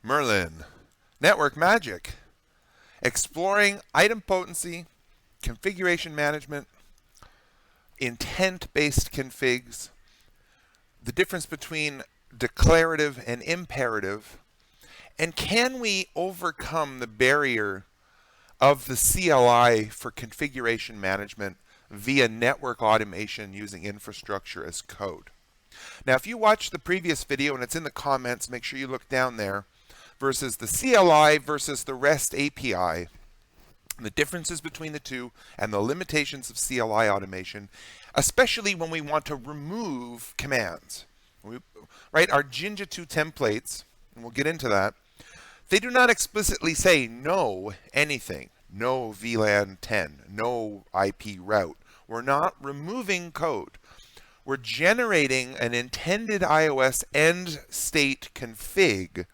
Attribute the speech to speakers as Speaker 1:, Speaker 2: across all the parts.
Speaker 1: Merlin, network magic, exploring item potency, configuration management, intent-based configs, the difference between declarative and imperative, and can we overcome the barrier of the CLI for configuration management via network automation using infrastructure as code. Now, if you watched the previous video and it's in the comments, make sure you look down there, versus the CLI versus the REST API, the differences between the two and the limitations of CLI automation, especially when we want to remove commands. Right? Our Jinja 2 templates, and we'll get into that, they do not explicitly say no anything. No VLAN 10, no IP route. We're not removing code. We're generating an intended iOS end state config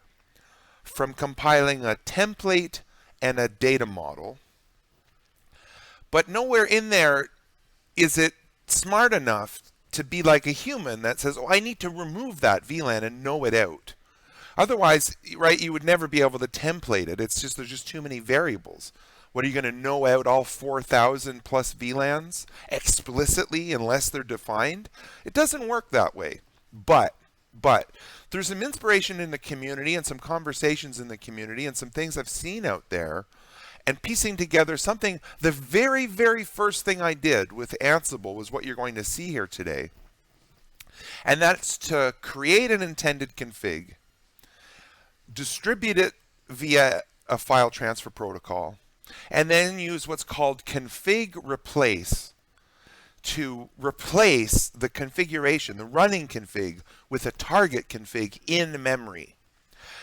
Speaker 1: from compiling a template and a data model. But nowhere in there is it smart enough to be like a human that says, oh, I need to remove that VLAN and know it out. Otherwise, right, you would never be able to template it. It's just, there's just too many variables. What, are you going to know out all 4,000 plus VLANs explicitly unless they're defined? It doesn't work that way. But there's some inspiration in the community and some conversations in the community and some things I've seen out there, and piecing together something. The very, very first thing I did with Ansible was what you're going to see here today. And that's to create an intended config, distribute it via a file transfer protocol, and then use what's called config replace to replace the configuration, the running config, with a target config in memory.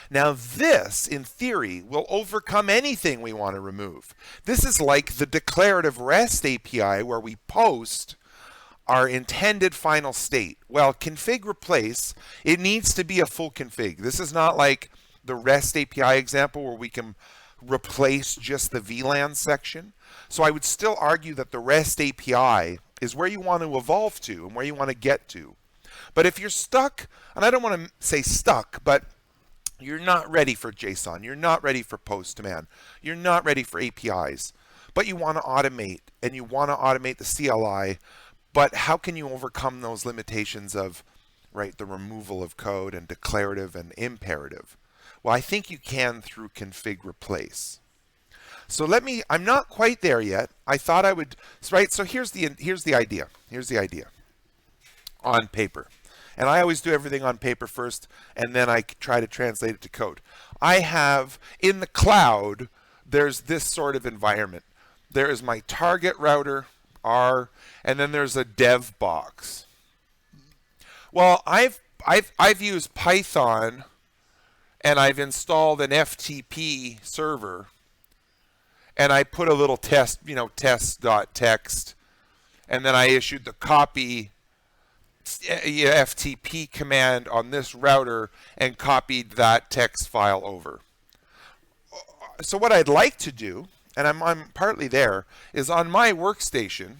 Speaker 1: Now this, in theory, will overcome anything we want to remove. This is like the declarative REST API where we post our intended final state. Well, config replace, it needs to be a full config. This is not like the REST API example where we can replace just the VLAN section. So I would still argue that the REST API is where you want to evolve to and where you want to get to. But if you're stuck, and I don't want to say stuck, but you're not ready for JSON, you're not ready for Postman, you're not ready for APIs, but you want to automate, and you want to automate the CLI, but how can you overcome those limitations of, right, the removal of code and declarative and imperative? Well, I think you can through config replace. So I'm not quite there yet. I thought I would, right? So here's the idea. Here's the idea on paper. And I always do everything on paper first, and then I try to translate it to code. I have, in the cloud, there's this sort of environment. There is my target router, R, and then there's a dev box. Well, I've used Python, and I've installed an FTP server, and I put a little test, test.txt, and then I issued the copy FTP command on this router and copied that text file over. So what I'd like to do, and I'm partly there, is on my workstation,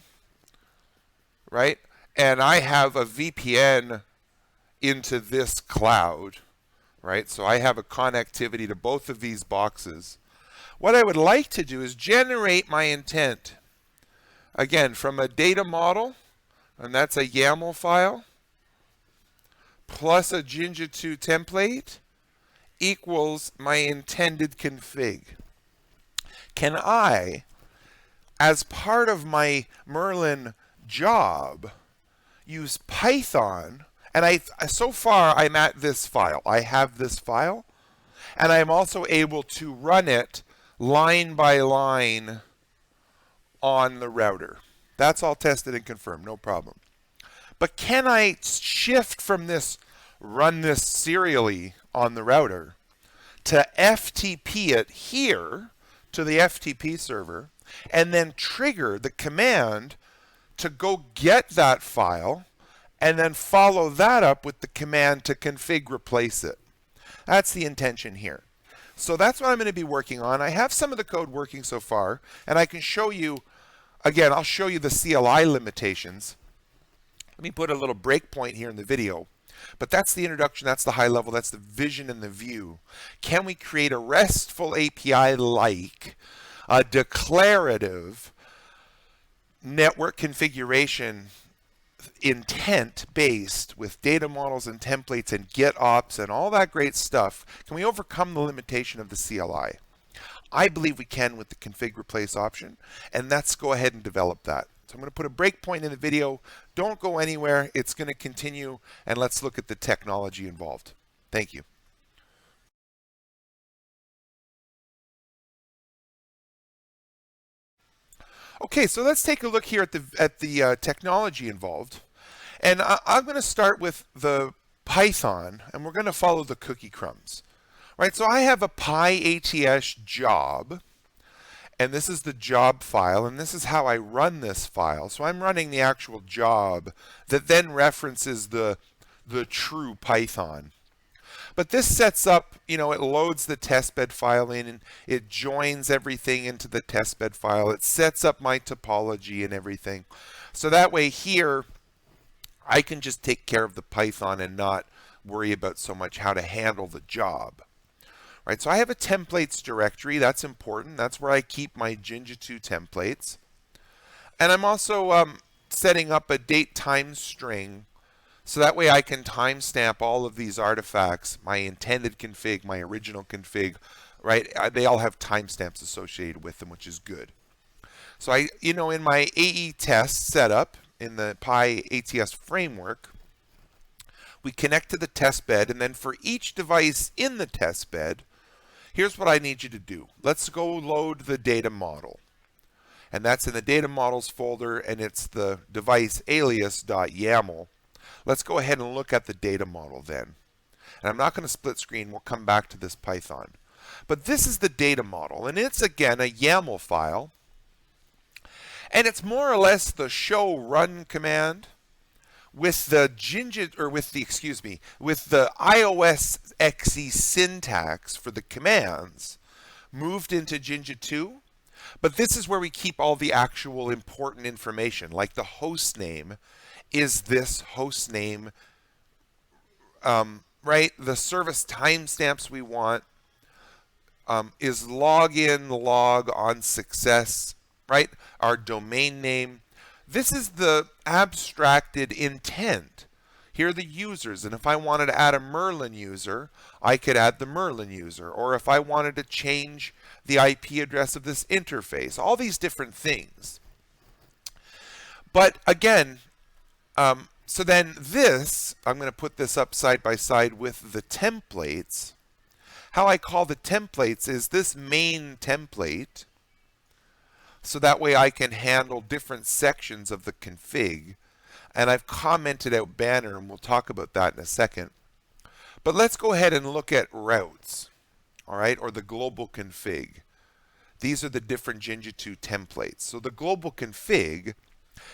Speaker 1: right? And I have a VPN into this cloud, right? So I have a connectivity to both of these boxes. What I would like to do is generate my intent, again, from a data model, and that's a YAML file, plus a Jinja 2 template, equals my intended config. Can I, as part of my Merlin job, use Python? And so far I'm at this file. I have this file, and I'm also able to run it line by line on the router. That's all tested and confirmed, no problem. But can I shift from this, run this serially on the router, to FTP it here to the FTP server, and then trigger the command to go get that file, and then follow that up with the command to config replace it? That's the intention here. So that's what I'm going to be working on. I have some of the code working so far, and I can show you, again, I'll show you the CLI limitations. Let me put a little breakpoint here in the video. But that's the introduction, that's the high level, that's the vision and the view. Can we create a RESTful API like a declarative network configuration intent based with data models and templates and GitOps and all that great stuff? Can we overcome the limitation of the CLI? I believe we can with the config replace option, and let's go ahead and develop that. So I'm going to put a breakpoint in the video. Don't go anywhere. It's going to continue, and let's look at the technology involved. Thank you. Okay, so let's take a look here at the technology involved. And I'm going to start with the Python, and we're going to follow the cookie crumbs. Right, so I have a pyATS job, and this is the job file, and this is how I run this file. So I'm running the actual job that then references the true Python. But this sets up, it loads the testbed file in, and it joins everything into the testbed file. It sets up my topology and everything. So that way here, I can just take care of the Python and not worry about so much how to handle the job. Right, so I have a templates directory. That's important. That's where I keep my Jinja2 templates. And I'm also setting up a date time string, so that way I can timestamp all of these artifacts, my intended config, my original config, right? They all have timestamps associated with them, which is good. So in my AE test setup in the pyATS framework, we connect to the test bed, and then for each device in the test bed, here's what I need you to do. Let's go load the data model. And that's in the data models folder, and it's the device alias.yaml. Let's go ahead and look at the data model then. And I'm not going to split screen. We'll come back to this Python. But this is the data model, and it's again a YAML file. And it's more or less the show run command with the iOS XE syntax for the commands moved into Jinja2. But this is where we keep all the actual important information, like the host name is this host name, right? The service timestamps we want is login, log on success, right? Our domain name. This is the abstracted intent. Here are the users, and if I wanted to add a Merlin user, I could add the Merlin user. Or if I wanted to change the IP address of this interface, all these different things. But again, so then this, I'm going to put this up side by side with the templates. How I call the templates is this main template. So that way I can handle different sections of the config. And I've commented out banner, and we'll talk about that in a second. But let's go ahead and look at routes, all right, or the global config. These are the different Jinja2 templates. So the global config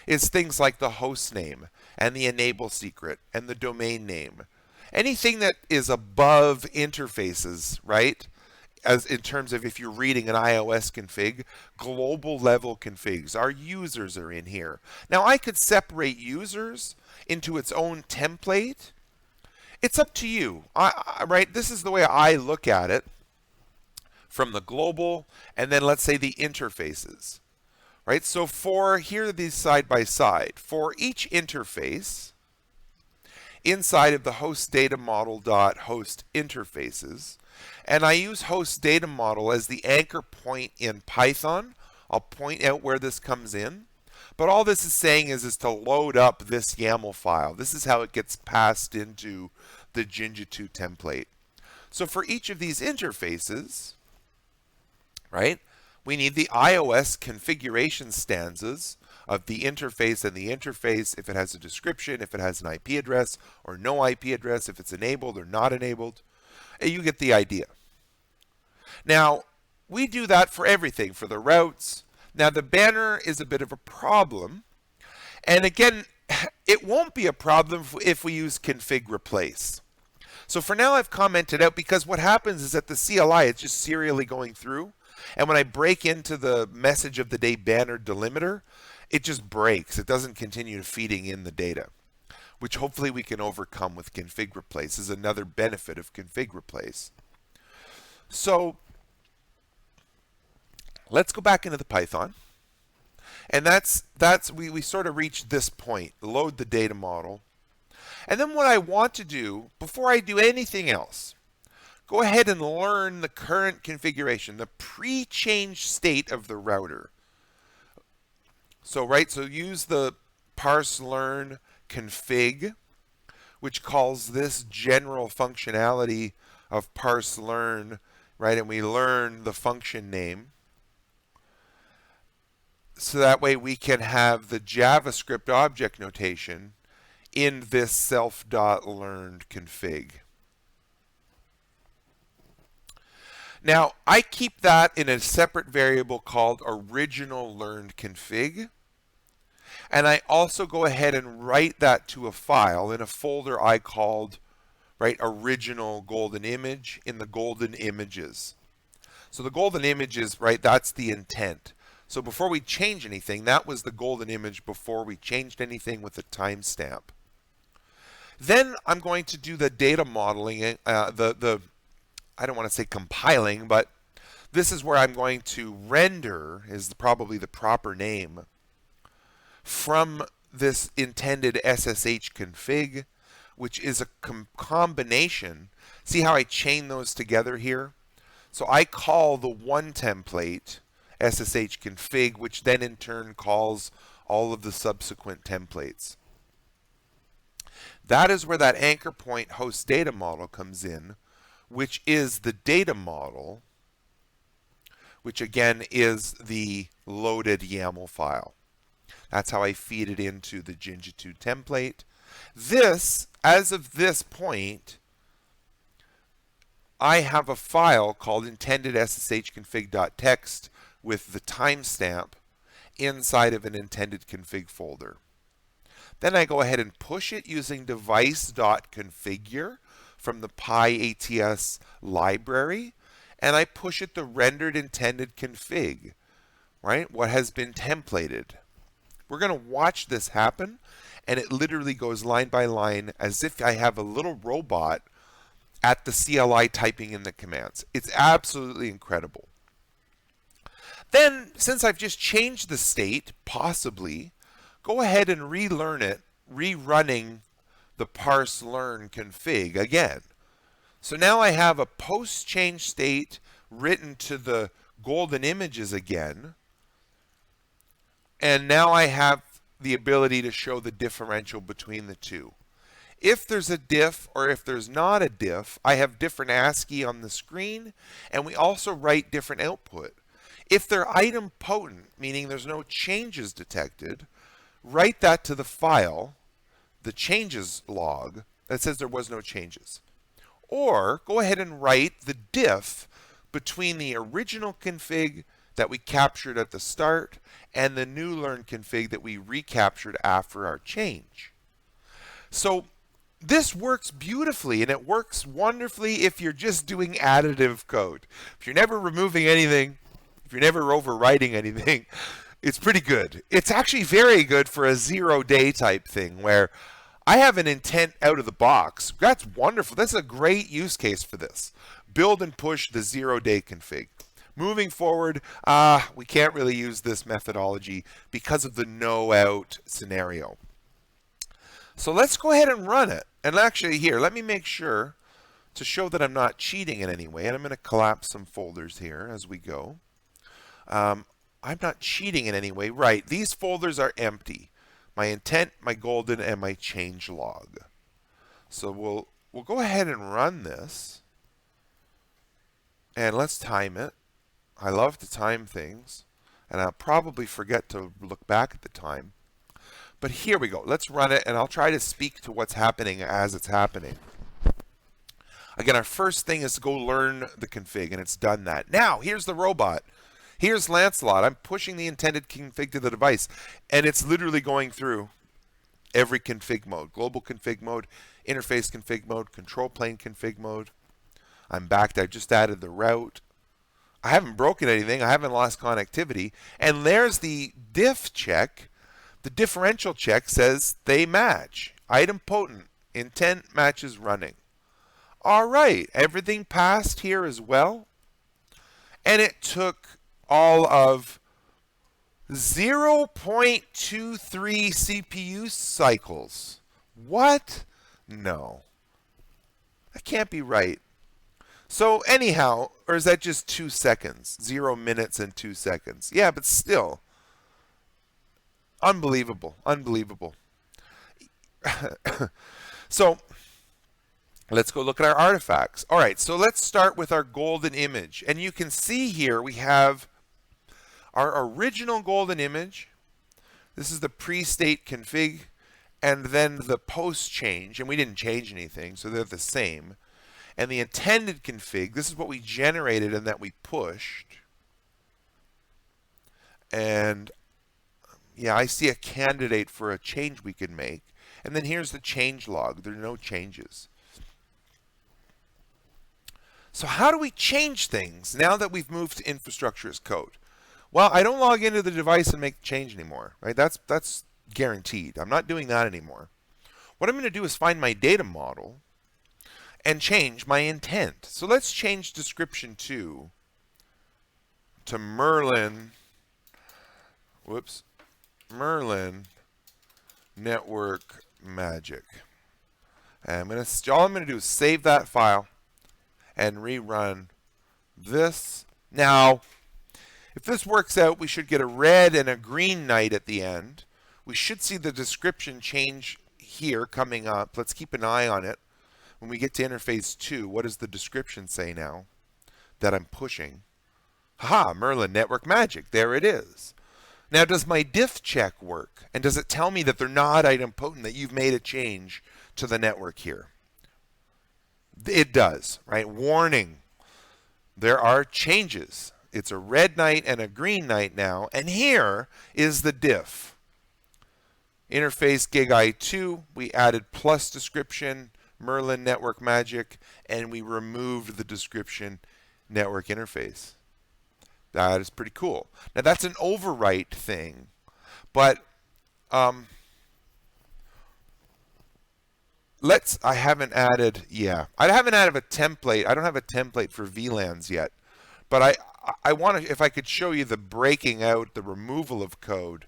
Speaker 1: is things like the host name and the enable secret and the domain name. Anything that is above interfaces, right? As in terms of if you're reading an iOS config, global level configs. Our users are in here. Now I could separate users into its own template. It's up to you, right? This is the way I look at it from the global and then let's say the interfaces, right? So here are these side by side. For each interface, inside of the host data model dot host interfaces, and I use host data model as the anchor point in Python. I'll point out where this comes in. But all this is saying is to load up this YAML file. This is how it gets passed into the Jinja2 template. So for each of these interfaces, right, we need the iOS configuration stanzas of the interface and the interface, if it has a description, if it has an IP address or no IP address, if it's enabled or not enabled. You get the idea. Now, we do that for everything, for the routes. Now, the banner is a bit of a problem. And again, it won't be a problem if we use config replace. So for now, I've commented out because what happens is that the CLI is just serially going through. And when I break into the message of the day banner delimiter, it just breaks. It doesn't continue feeding in the data. which hopefully we can overcome with config replace, is another benefit of config replace. So let's go back into the Python. And we sort of reached this point, load the data model. And then what I want to do, before I do anything else, go ahead and learn the current configuration, the pre-change state of the router. So use the parse learn config, which calls this general functionality of parse learn, right? And we learn the function name. So that way we can have the JavaScript object notation in this self.learned config. Now, I keep that in a separate variable called original learned config. And I also go ahead and write that to a file in a folder I called original golden image in the golden images. So the golden images, that's the intent. So before we change anything, that was the golden image before we changed anything with a timestamp. Then I'm going to do the data modeling, I don't want to say compiling, but this is where I'm going to render, is probably the proper name, from this intended SSH config, which is a combination. See how I chain those together here? So I call the one template SSH config, which then in turn calls all of the subsequent templates. That is where that anchor point host data model comes in, which is the data model, which again is the loaded YAML file. That's how I feed it into the Jinja2 template. This, as of this point, I have a file called intended sshconfig.txt with the timestamp inside of an intended config folder. Then I go ahead and push it using device.configure from the pyATS library, and I push it the rendered intended config, what has been templated. We're going to watch this happen, and it literally goes line by line as if I have a little robot at the CLI typing in the commands. It's absolutely incredible. Then, since I've just changed the state, possibly, go ahead and relearn it, rerunning the parse learn config again. So now I have a post change state written to the golden images again. And now I have the ability to show the differential between the two. If there's a diff or if there's not a diff, I have different ASCII on the screen, and we also write different output. If they're idempotent, meaning there's no changes detected, write that to the file, the changes log, that says there was no changes. Or go ahead and write the diff between the original config that we captured at the start and the new learn config that we recaptured after our change. So this works beautifully, and it works wonderfully if you're just doing additive code. If you're never removing anything, if you're never overwriting anything, it's pretty good. It's actually very good for a 0-day type thing where I have an intent out of the box. That's wonderful. That's a great use case for this. Build and push the 0-day config. Moving forward, we can't really use this methodology because of the no out scenario. So let's go ahead and run it. And actually here, let me make sure to show that I'm not cheating in any way. And I'm going to collapse some folders here as we go. I'm not cheating in any way. Right, these folders are empty. My intent, my golden, and my change log. So we'll go ahead and run this. And let's time it. I love to time things. And I'll probably forget to look back at the time. But here we go. Let's run it, and I'll try to speak to what's happening as it's happening. Again, our first thing is to go learn the config, and it's done that. Now, here's the robot. Here's Lancelot. I'm pushing the intended config to the device, and it's literally going through every config mode. Global config mode, interface config mode, control plane config mode. I'm back. I just added the route. I haven't broken anything. I haven't lost connectivity. And there's the diff check. The differential check says they match. idempotent, intent matches running. All right, everything passed here as well. And it took all of 0.23 CPU cycles. What? No. That can't be right. So anyhow, or is that just 2 seconds? 0 minutes and 2 seconds. Yeah, but still. Unbelievable. Unbelievable. So let's go look at our artifacts. All right, so let's start with our golden image. And you can see here we have our original golden image. This is the pre-state config, and then the post change. And we didn't change anything, so they're the same. And the intended config, this is what we generated and that we pushed. And yeah, I see a candidate for a change we can make. And then here's the change log. There are no changes. So how do we change things now that we've moved to infrastructure as code? Well, I don't log into the device and make the change anymore, right? That's guaranteed. I'm not doing that anymore. What I'm going to do is find my data model and change my intent. So let's change description to Merlin. Whoops. Merlin network magic. And all I'm going to do is save that file and rerun this. Now, if this works out, we should get a red and a green night at the end. We should see the description change here coming up. Let's keep an eye on it. When we get to interface 2, what does the description say now that I'm pushing? Haha, Merlin network magic. There it is. Now, does my diff check work? And does it tell me that they're not idempotent, that you've made a change to the network here? It does, right? Warning. There are changes. It's a red night and a green night now. And here is the diff. Interface gig I2, we added plus description, Merlin network magic, and we removed the description network interface. That is pretty cool. Now that's an overwrite thing, but I haven't added a template. I don't have a template for VLANs yet, but I want to, if I could show you the breaking out, the removal of code.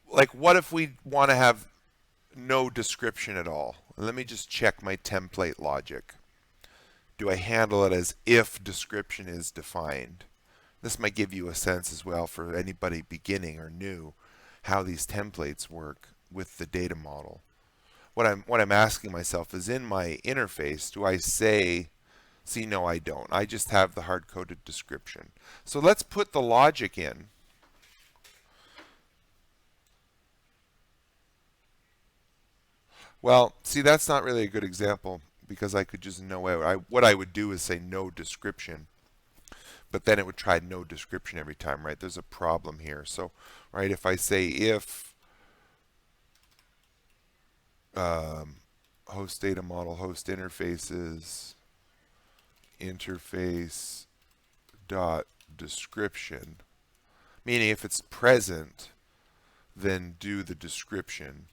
Speaker 1: Like what if we want to have no description at all? Let me just check my template logic. Do I handle it as if description is defined? This might give you a sense as well for anybody beginning or new how these templates work with the data model. What I'm asking myself is, in my interface, do I say, see, no, I don't. I just have the hard-coded description. So let's put the logic in. Well, see, that's not really a good example because I could just know out. What I would do is say no description, but then it would try no description every time, right? There's a problem here. So, right, if I say if host data model, host interfaces, interface dot description, meaning if it's present, then do the description.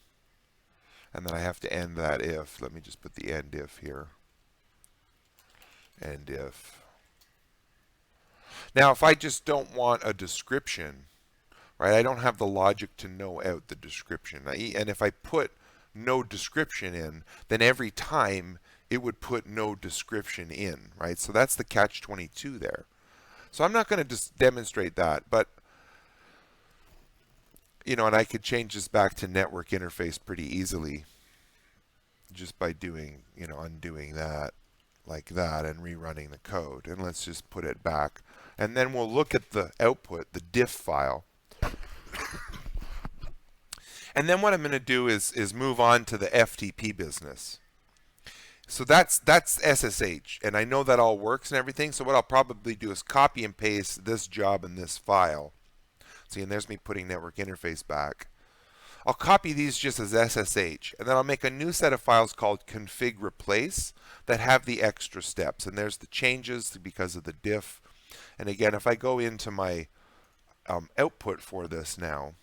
Speaker 1: And then I have to end that if. Let me just put the end if here. End if. Now, if I just don't want a description, right, I don't have the logic to know out the description. And if I put no description in, then every time it would put no description in, right? So that's the catch-22 there. So I'm not going to just demonstrate that, but you know, and I could change this back to network interface pretty easily just by doing, you know, undoing that like that and rerunning the code. And let's just put it back. And then we'll look at the output, the diff file. And then what I'm going to do is move on to the FTP business. So that's SSH, and I know that all works and everything. So what I'll probably do is copy and paste this job in this file. See, and there's me putting network interface back. I'll copy these just as SSH, and then I'll make a new set of files called config replace that have the extra steps. And there's the changes because of the diff. And again, if I go into my output for this now.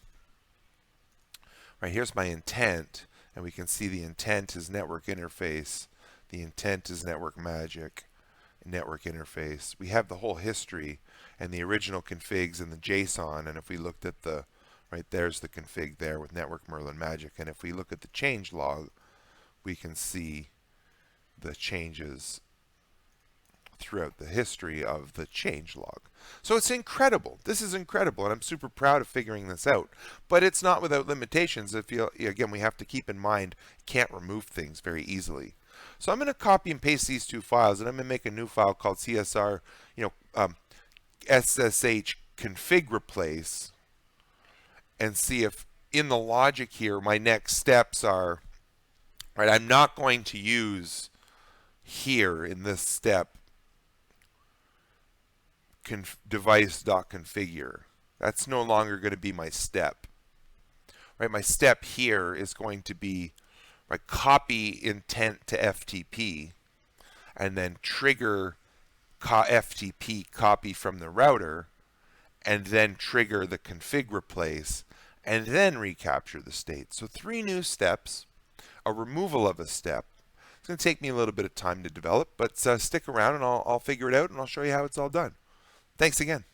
Speaker 1: Right, here's my intent, and we can see the intent is network interface. The intent is network magic, network interface. We have the whole history and the original configs and the JSON. And if we looked at the, right, there's the config there with network Merlin magic. And if we look at the change log, we can see the changes throughout the history of the change log. So it's incredible. This is incredible, and I'm super proud of figuring this out. But it's not without limitations. If you, again, we have to keep in mind, can't remove things very easily. So I'm going to copy and paste these two files, and I'm going to make a new file called CSR, SSH config replace, and see if in the logic here my next steps are, right, I'm not going to use here in this step device.configure. That's no longer going to be my step. Right, my step here is going to be copy intent to FTP and then trigger FTP copy from the router and then trigger the config replace and then recapture the state. So 3 new steps, a removal of a step. It's going to take me a little bit of time to develop, but stick around and I'll figure it out and I'll show you how it's all done. Thanks again.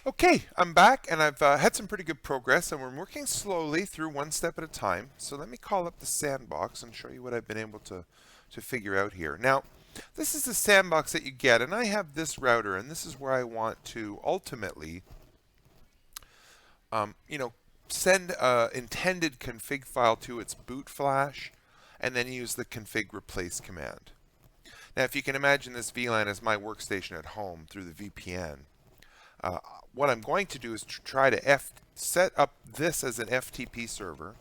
Speaker 1: Okay, I'm back and I've had some pretty good progress and we're working slowly through one step at a time. So let me call up the sandbox and show you what I've been able to figure out here. Now, this is the sandbox that you get, and I have this router, and this is where I want to ultimately send an intended config file to its Bootflash and then use the config replace command. Now, if you can imagine this VLAN as my workstation at home through the VPN, what I'm going to do is try to set up this as an FTP server,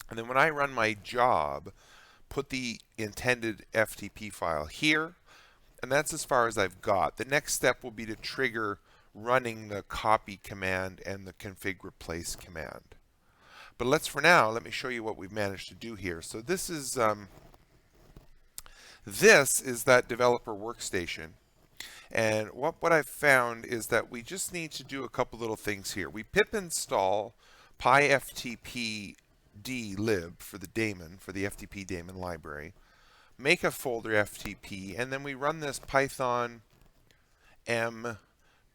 Speaker 1: and then when I run my job, put the intended FTP file here, and that's as far as I've got. The next step will be to trigger running the copy command and the config replace command. But let me show you what we've managed to do here. So this is that developer workstation. And what I've found is that we just need to do a couple little things here. We pip install pyFTP dlib for the daemon, for the FTP daemon library, make a folder FTP, and then we run this python m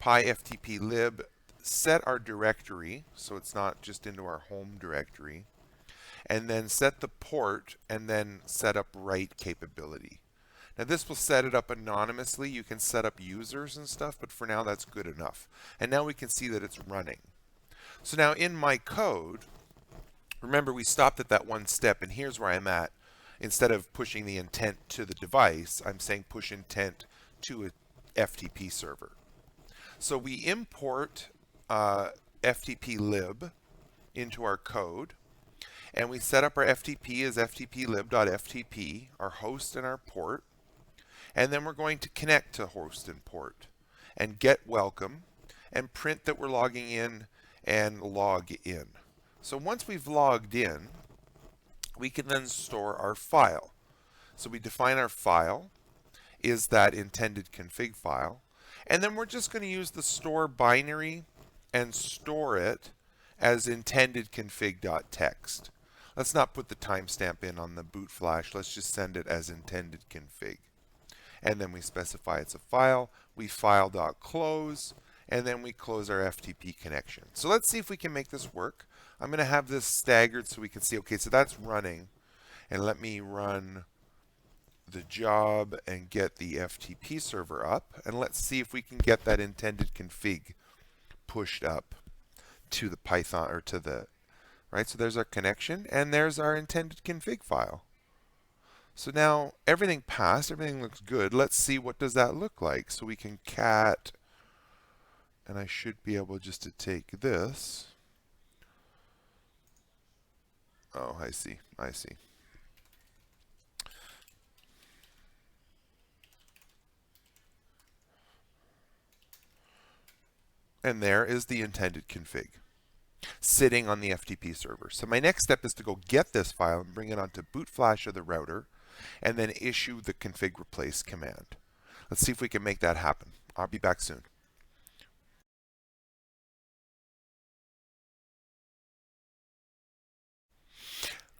Speaker 1: pyFTP lib, set our directory so it's not just into our home directory, and then set the port and then set up write capability. Now this will set it up anonymously. You can set up users and stuff, but for now that's good enough. And now we can see that it's running. So now in my code, remember we stopped at that one step, and here's where I'm at. Instead of pushing the intent to the device, I'm saying push intent to a FTP server. So we import FTP lib into our code, and we set up our FTP as ftplib.ftp, our host and our port. And then we're going to connect to host and port and get welcome and print that we're logging in and log in. So once we've logged in, we can then store our file. So we define our file is that intended config file, and then we're just going to use the store binary and store it as intended config.txt. Let's not put the timestamp in on the Bootflash. Let's just send it as intended config. And then we specify it's a file. We file.close, and then we close our FTP connection. So let's see if we can make this work. I'm going to have this staggered so we can see, okay, so that's running. And let me run the job and get the FTP server up. And let's see if we can get that intended config pushed up to the Python, or to the, right? So there's our connection, and there's our intended config file. So now everything passed, everything looks good. Let's see, what does that look like? So we can cat, and I should be able just to take this. Oh, I see. And there is the intended config sitting on the FTP server. So my next step is to go get this file and bring it onto Bootflash or the router, and then issue the config replace command. Let's see if we can make that happen. I'll be back soon.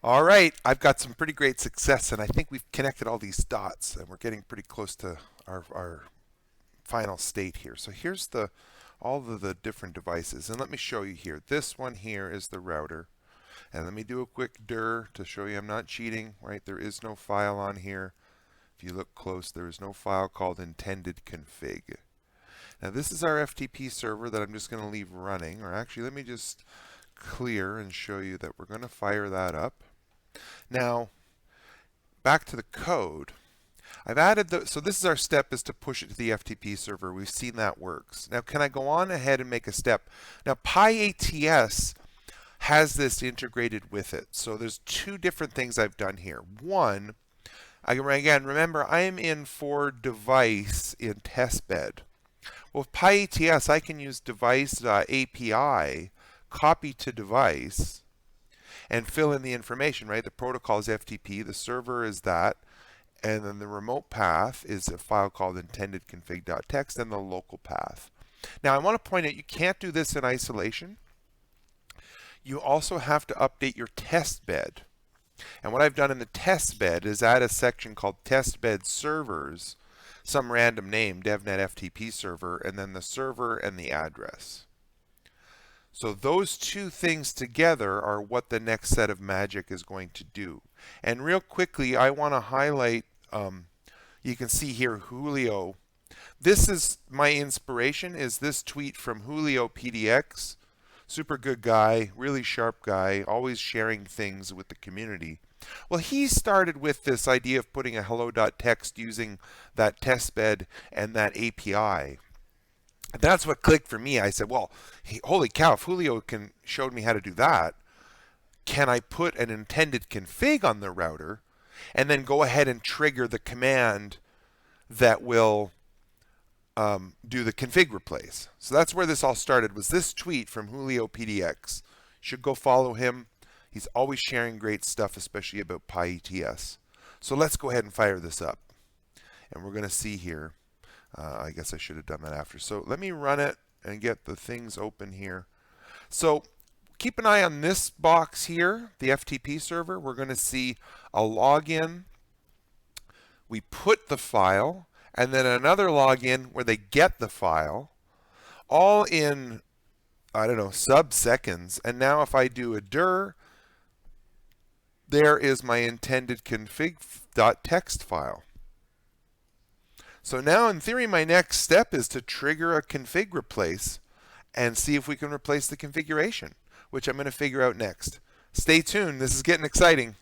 Speaker 1: All right, I've got some pretty great success, and I think we've connected all these dots, and we're getting pretty close to our final state here. So here's all of the different devices, and let me show you here. This one here is the router, and let me do a quick dir to show you I'm not cheating. Right, there is no file on here. If you look close, there is no file called intended config. Now this is our FTP server that I'm just going to leave running, or actually let me just clear and show you that we're going to fire that up. Now, back to the code. I've added so this is our step, is to push it to the FTP server. We've seen that works. Now, can I go on ahead and make a step? Now, pyATS has this integrated with it. So there's two different things I've done here. One, again, remember, I am in for device in testbed. Well, with pyATS, I can use device.api, copy to device, and fill in the information, right? The protocol is FTP, the server is that, and then the remote path is a file called intendedconfig.txt, and the local path. Now, I want to point out you can't do this in isolation. You also have to update your test bed. And what I've done in the test bed is add a section called testbed servers, some random name, devnet FTP server, and then the server and the address. So those two things together are what the next set of magic is going to do. And real quickly, I want to highlight, you can see here Julio. This is my inspiration, is this tweet from Julio PDX. Super good guy, really sharp guy, always sharing things with the community. Well, he started with this idea of putting a hello.txt using that testbed and that API. That's what clicked for me. I said, well, holy cow, if Julio showed me how to do that, can I put an intended config on the router and then go ahead and trigger the command that will do the config replace? So that's where this all started, was this tweet from Julio PDX. Should go follow him. He's always sharing great stuff, especially about pyATS. So let's go ahead and fire this up. And we're going to see here. I guess I should have done that after. So let me run it and get the things open here. So keep an eye on this box here, the FTP server. We're going to see a login. We put the file, and then another login where they get the file, all in, I don't know, sub-seconds. And now if I do a dir, there is my intended config.txt file. So now, in theory, my next step is to trigger a config replace and see if we can replace the configuration, which I'm going to figure out next. Stay tuned. This is getting exciting.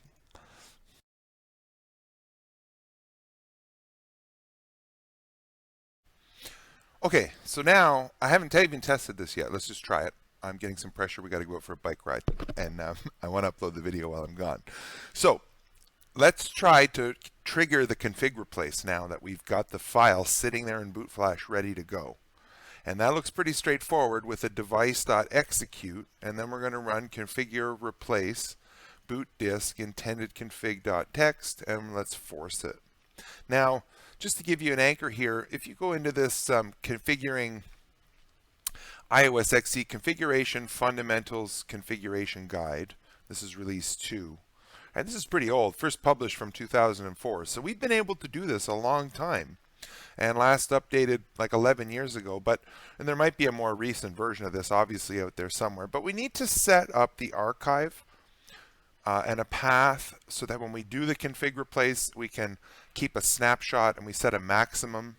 Speaker 1: Okay, so now I haven't even tested this yet. Let's just try it. I'm getting some pressure. We got to go out for a bike ride, and I want to upload the video while I'm gone. So let's try to trigger the config replace now that we've got the file sitting there in Bootflash ready to go. And that looks pretty straightforward with a device.execute, and then we're going to run configure replace boot disk intended config.txt, and let's force it. Now, just to give you an anchor here, if you go into this configuring iOS XE configuration fundamentals configuration guide, this is release 2. And this is pretty old, first published from 2004. So we've been able to do this a long time, and last updated like 11 years ago. And there might be a more recent version of this, obviously, out there somewhere. But we need to set up the archive and a path so that when we do the config replace, we can keep a snapshot and we set a maximum.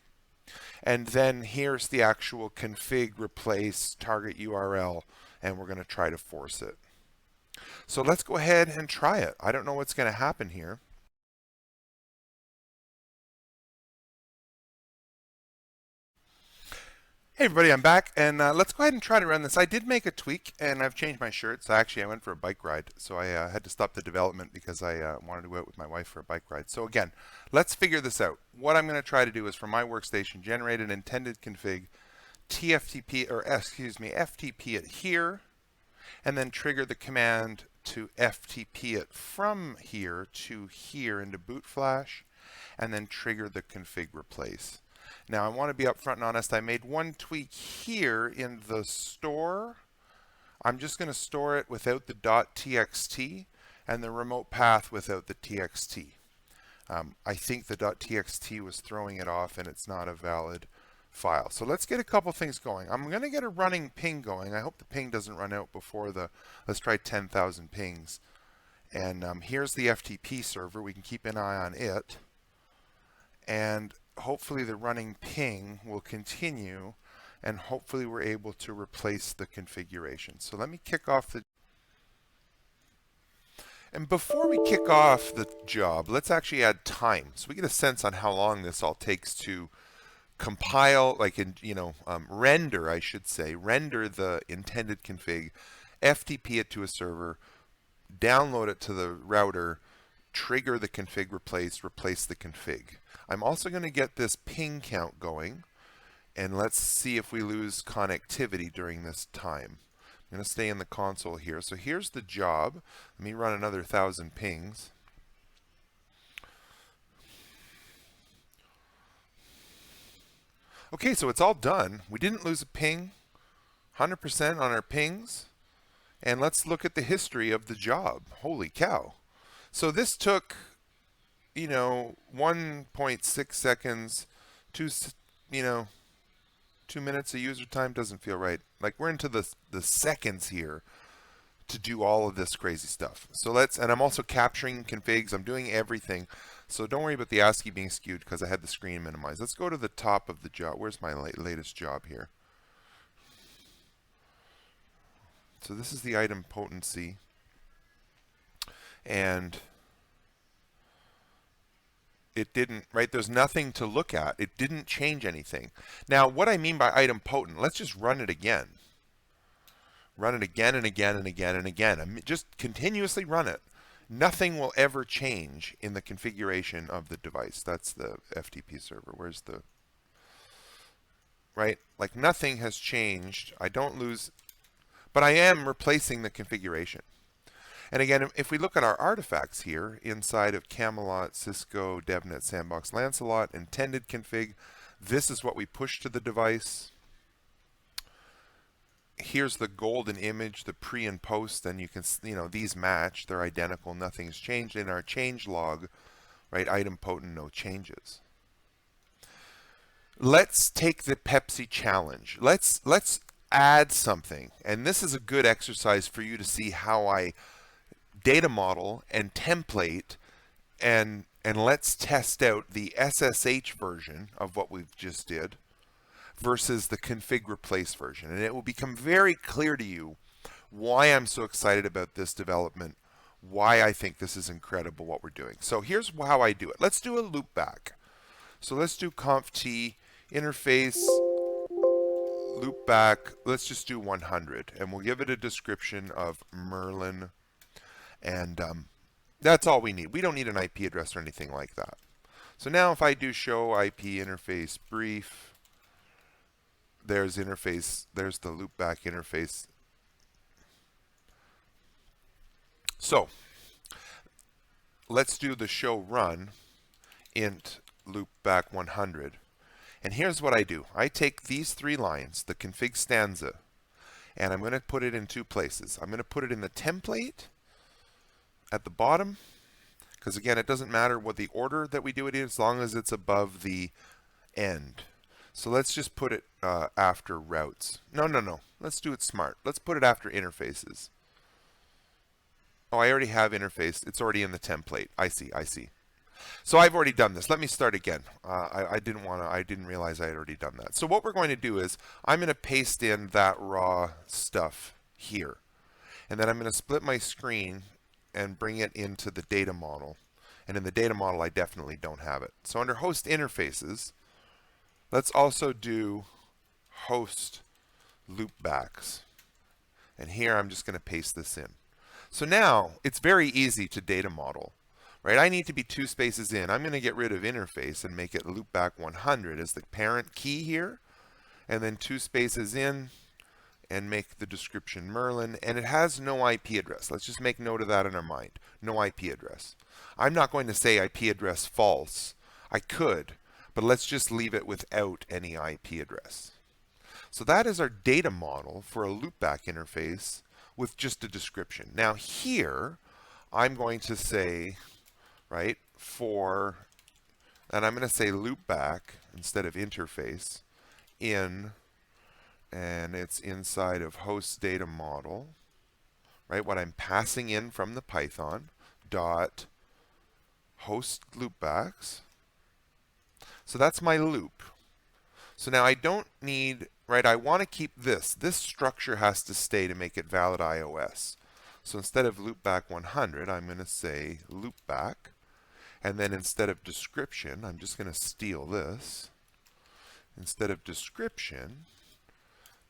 Speaker 1: And then here's the actual config replace target URL, and we're going to try to force it. So let's go ahead and try it. I don't know what's going to happen here. Hey everybody, I'm back, and let's go ahead and try to run this. I did make a tweak, and I've changed my shirt. So actually, I went for a bike ride, so I had to stop the development because I wanted to go out with my wife for a bike ride. So again, let's figure this out. What I'm going to try to do is, from my workstation, generate an intended config, FTP it here, and then trigger the command to FTP it from here to here into Bootflash, and then trigger the config replace. Now I want to be upfront and honest. I made one tweak here in the store. I'm just going to store it without the .txt and the remote path without the txt. I think the .txt was throwing it off and it's not a valid file. So let's get a couple things going. I'm going to get a running ping going. I hope the ping doesn't run out before let's try 10,000 pings. And here's the FTP server. We can keep an eye on it. And hopefully the running ping will continue, and hopefully we're able to replace the configuration. So let me kick off the... And before we kick off the job, let's actually add time, so we get a sense on how long this all takes to compile, render, I should say, render the intended config, FTP it to a server, download it to the router, trigger the config replace the config. I'm also going to get this ping count going, and let's see if we lose connectivity during this time. I'm going to stay in the console here. So here's the job. Let me run another 1,000 pings. Okay, so it's all done. We didn't lose a ping, 100% on our pings. And let's look at the history of the job. Holy cow. So this took, 1.6 seconds, 2 minutes of user time. Doesn't feel right. Like, we're into the seconds here to do all of this crazy stuff. So and I'm also capturing configs. I'm doing everything. So don't worry about the ASCII being skewed because I had the screen minimized. Let's go to the top of the job. Where's my latest job here? So this is the item potency. And it didn't, right? There's nothing to look at. It didn't change anything. Now, what I mean by item potent, let's just run it again. Run it again and again and again and again. Just continuously run it. Nothing will ever change in the configuration of the device. That's the FTP server. Where's the... Right? Like, nothing has changed. I don't lose... But I am replacing the configuration. And again, if we look at our artifacts here, inside of Camelot, Cisco, DevNet, Sandbox, Lancelot, intended config, this is what we push to the device. Here's the golden image, the pre and post, and you can, these match. They're identical. Nothing's changed. In our change log, right, item potent, no changes. Let's take the Pepsi challenge. Let's add something. And this is a good exercise for you to see how I data model and template, and let's test out the SSH version of what we've just did versus the config replace version. And it will become very clear to you why I'm so excited about this development, why I think this is incredible what we're doing. So here's how I do it. Let's do a loopback. So let's do conft interface loopback. Let's just do 100, and we'll give it a description of Merlin. And that's all we need. We don't need an IP address or anything like that. So now if I do show IP interface brief, there's interface, there's the loopback interface. So let's do the show run int loopback 100. And here's what I do. I take these 3 lines, the config stanza, and I'm going to put it in 2 places. I'm going to put it in the template at the bottom, because again, it doesn't matter what the order that we do it in as long as it's above the end. So let's just put it after routes. No. Let's do it smart. Let's put it after interfaces. Oh, I already have interface. It's already in the template. I see. So I've already done this. Let me start again. I didn't realize I had already done that. So what we're going to do is I'm going to paste in that raw stuff here. And then I'm going to split my screen and bring it into the data model. And in the data model, I definitely don't have it. So under host interfaces, let's also do host loopbacks. And here I'm just going to paste this in. So now it's very easy to data model, right? I need to be 2 spaces in. I'm going to get rid of interface and make it loopback 100 as the parent key here. And then 2 spaces in, and make the description Merlin, and it has no IP address. Let's just make note of that in our mind. No IP address. I'm not going to say IP address false. I could, but let's just leave it without any IP address. So that is our data model for a loopback interface with just a description. Now here, I'm going to say, right, and I'm going to say loopback instead of interface in, and it's inside of host data model, right? What I'm passing in from the Python dot host loopbacks. So that's my loop. So now I don't need, right, I want to keep this. This structure has to stay to make it valid iOS. So instead of loopback 100, I'm going to say loopback. And then instead of description, I'm just going to steal this. Instead of description,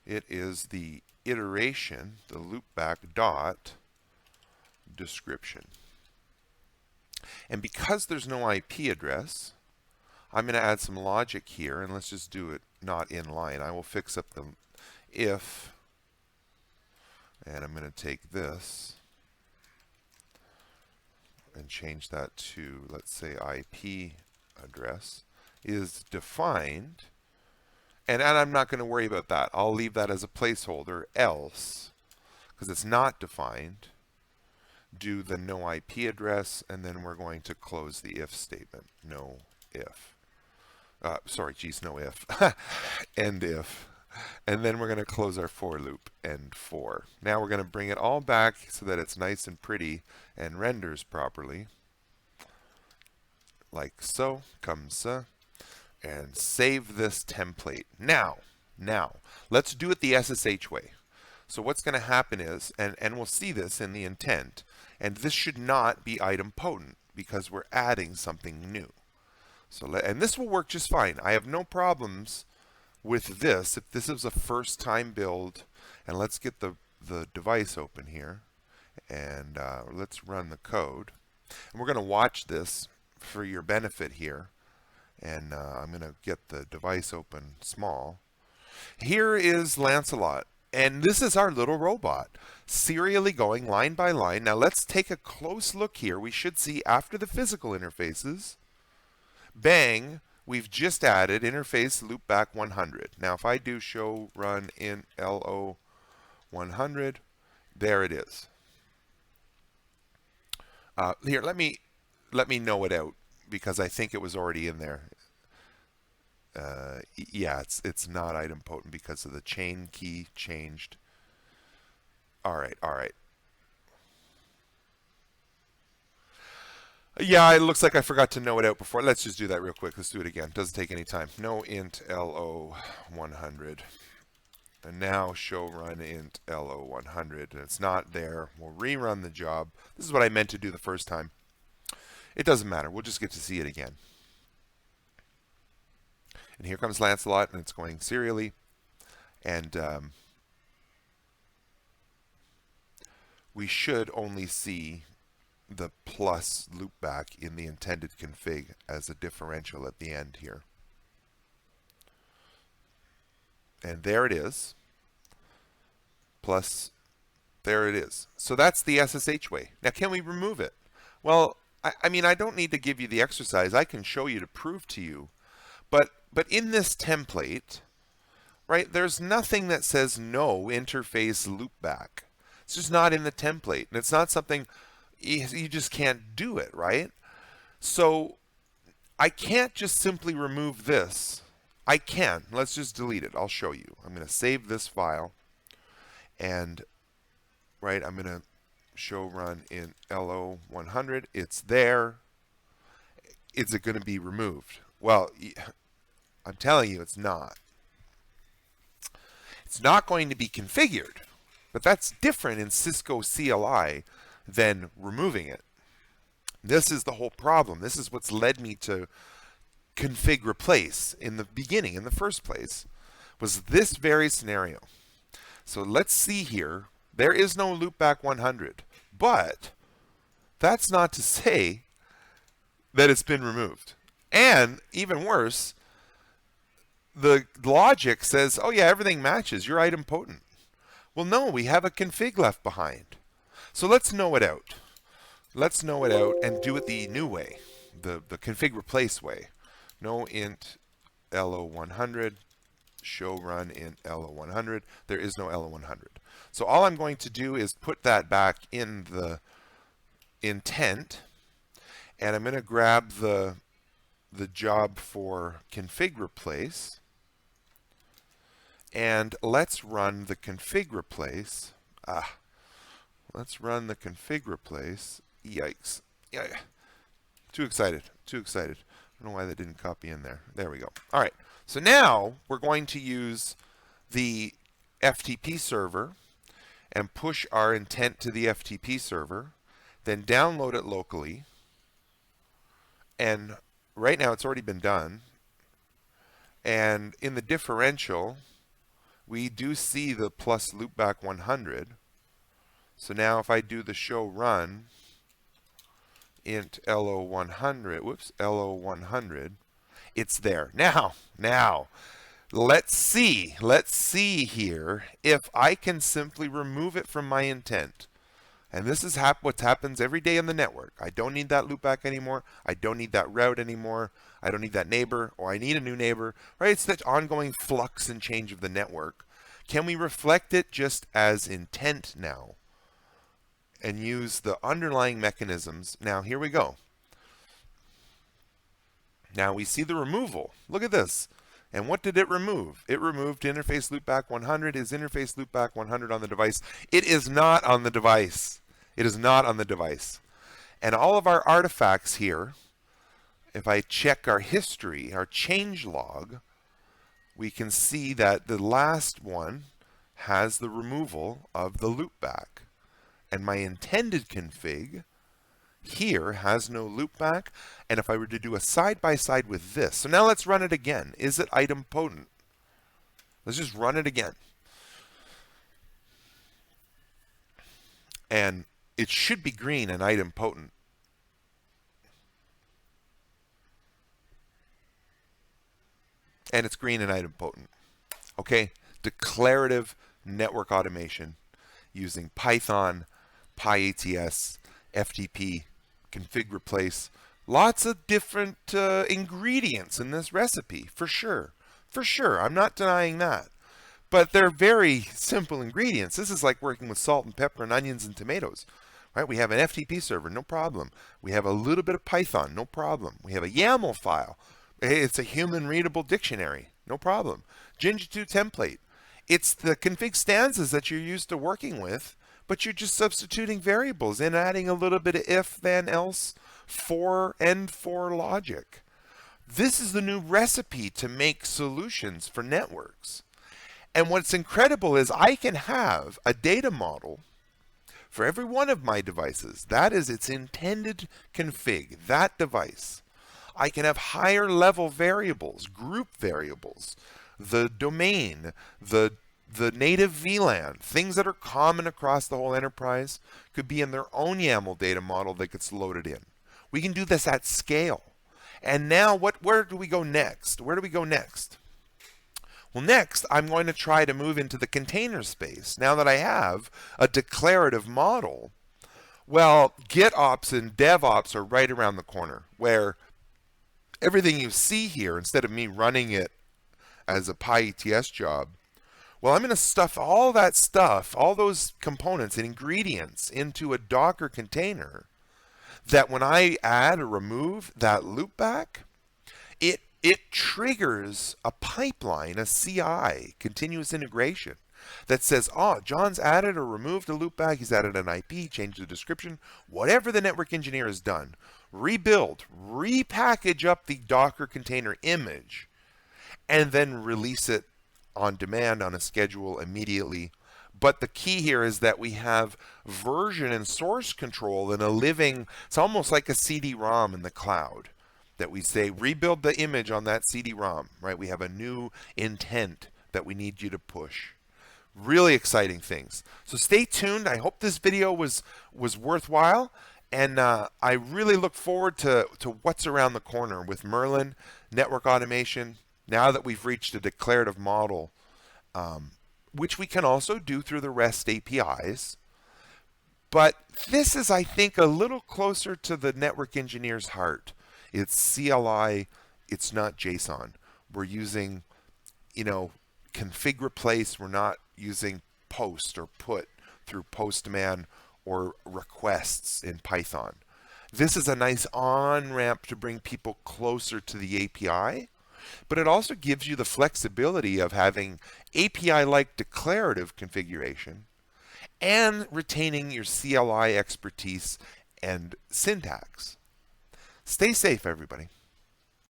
Speaker 1: it is the iteration, the loopback dot description. And because there's no IP address, I'm going to add some logic here, and let's just do it not in line. I will fix up the if, and I'm going to take this and change that to, let's say, IP address is defined. And I'm not going to worry about that. I'll leave that as a placeholder, else, because it's not defined, do the no IP address, and then we're going to close the if statement, no if. No if, end if. And then we're going to close our for loop, end for. Now we're going to bring it all back so that it's nice and pretty and renders properly. Like so, comme ça. And save this template. Now, let's do it the SSH way. So what's going to happen is, and we'll see this in the intent, and this should not be idempotent because we're adding something new. So and this will work just fine. I have no problems with this. If this is a first time build, and let's get the device open here, and let's run the code. And we're going to watch this for your benefit here. And I'm going to get the device open small. Here is Lancelot. And this is our little robot, serially going line by line. Now let's take a close look here. We should see after the physical interfaces, bang, we've just added interface loopback 100. Now if I do show run in LO 100, there it is. Here, let me know it out, because I think it was already in there. Yeah, it's not idempotent because of the chain key changed. All right. Yeah, it looks like I forgot to know it out before. Let's just do that real quick. Let's do it again. Doesn't take any time. No int LO 100. And now show run int LO 100. And it's not there. We'll rerun the job. This is what I meant to do the first time. It doesn't matter. We'll just get to see it again. And here comes Lancelot, and it's going serially. And we should only see the plus loopback in the intended config as a differential at the end here. And there it is. Plus, there it is. So that's the SSH way. Now, can we remove it? Well, I mean, I don't need to give you the exercise. I can show you to prove to you. But in this template, right, there's nothing that says no interface loopback. It's just not in the template. And it's not something, you just can't do it, right? So I can't just simply remove this. I can. Let's just delete it. I'll show you. I'm going to save this file. And, right, I'm going to show run in LO 100. It's there. Is it going to be removed? Well, I'm telling you, it's not. It's not going to be configured. But that's different in Cisco CLI than removing it. This is the whole problem. This is what's led me to config replace in the beginning, in the first place, was this very scenario. So let's see here. There is no loopback 100, but that's not to say that it's been removed. And even worse, the logic says, oh yeah, everything matches. You're idempotent. Well, no, we have a config left behind. So let's know it out. Let's know it out and do it the new way, the config replace way. No int LO100, show run int LO100. There is no LO100. So all I'm going to do is put that back in the intent, and I'm going to grab the job for config replace, and let's run the config replace. Let's run the config replace. Yikes. Yeah. Too excited. Too excited. I don't know why that didn't copy in there. There we go. All right. So now we're going to use the FTP server and push our intent to the FTP server, then download it locally. And right now it's already been done. And in the differential, we do see the plus loopback 100. So now if I do the show run int LO100, whoops, LO100, it's there. Now, let's see here if I can simply remove it from my intent. And this is what happens every day on the network. I don't need that loopback anymore. I don't need that route anymore. I don't need that neighbor, or I need a new neighbor, right? It's that ongoing flux and change of the network. Can we reflect it just as intent now and use the underlying mechanisms? Now, here we go. Now we see the removal. Look at this. And what did it remove? It removed interface loopback 100. Is interface loopback 100 on the device? It is not on the device. It is not on the device. And all of our artifacts here, if I check our history, our change log, we can see that the last one has the removal of the loopback. And my intended config here has no loopback. And if I were to do a side-by-side with this, so now let's run it again. Is it idempotent? Let's just run it again. And it should be green and idempotent. And it's green and idempotent. Okay, declarative network automation using Python, pyATS, FTP, config replace. Lots of different ingredients in this recipe, for sure. For sure, I'm not denying that. But they're very simple ingredients. This is like working with salt and pepper and onions and tomatoes. Right? We have an FTP server, no problem. We have a little bit of Python, no problem. We have a YAML file. It's a human readable dictionary, no problem. Jinja 2 template. It's the config stanzas that you're used to working with, but you're just substituting variables and adding a little bit of if, then, else, for, and for logic. This is the new recipe to make solutions for networks. And what's incredible is I can have a data model for every one of my devices. That is its intended config, that device. I can have higher level variables, group variables, the domain, the native VLAN, things that are common across the whole enterprise could be in their own YAML data model that gets loaded in. We can do this at scale. And now where do we go next? Where do we go next? Well, next, I'm going to try to move into the container space. Now that I have a declarative model, well, GitOps and DevOps are right around the corner, where everything you see here, instead of me running it as a pyATS job, well, I'm going to stuff all that stuff, all those components and ingredients into a Docker container that when I add or remove that loopback, it triggers a pipeline, a CI, continuous integration, that says, oh, John's added or removed a loopback, he's added an IP, changed the description, whatever the network engineer has done, rebuild, repackage up the Docker container image, and then release it on demand, on a schedule, immediately. But the key here is that we have version and source control in a living, it's almost like a CD-ROM in the cloud, that we say, rebuild the image on that CD-ROM, right? We have a new intent that we need you to push. Really exciting things. So stay tuned. I hope this video was worthwhile. And I really look forward to what's around the corner with Merlin, network automation. Now that we've reached a declarative model, which we can also do through the REST APIs. But this is, I think, a little closer to the network engineer's heart. It's CLI, it's not JSON. We're using, config replace. We're not using post or put through postman or requests in Python. This is a nice on-ramp to bring people closer to the API, but it also gives you the flexibility of having API-like declarative configuration and retaining your CLI expertise and syntax. Stay safe, everybody.